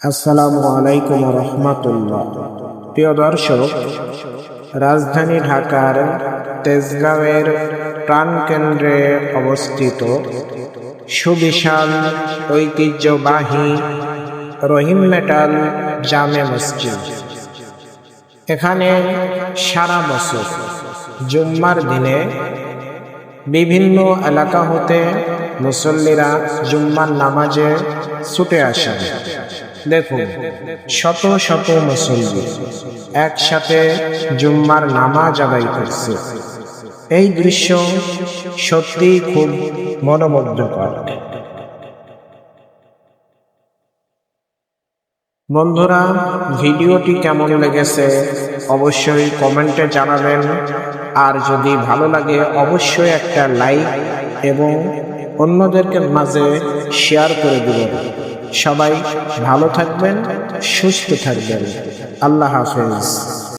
আসসালামু আলাইকুম রহমতুল্লাহ। প্রিয় দর্শক, রাজধানী ঢাকার তেজগাঁওয়ের প্রাণকেন্দ্রে অবস্থিত সুবিশাল ঐতিহ্যবাহী রহিম মেটাল জামে মসজিদ। এখানে সারা বছর জুম্মার দিনে বিভিন্ন এলাকা হতে মুসল্লিরা জুম্মার নামাজে ছুটে আসেন। দেখুন, শত শত মুসল্লি একসাথে জুম্মার নামাজ আদায় করছে। এই দৃশ্য সত্যি খুব মনোমুগ্ধকর। বন্ধুরা, ভিডিওটি কেমন লেগেছে অবশ্যই কমেন্টে জানাবেন। আর যদি ভালো লাগে অবশ্যই একটা লাইক এবং অন্যদেরকে মাঝে শেয়ার করে দিবেন। সবাই ভালো থাকবেন, সুস্থ থাকবেন। আল্লাহ হাফেজ।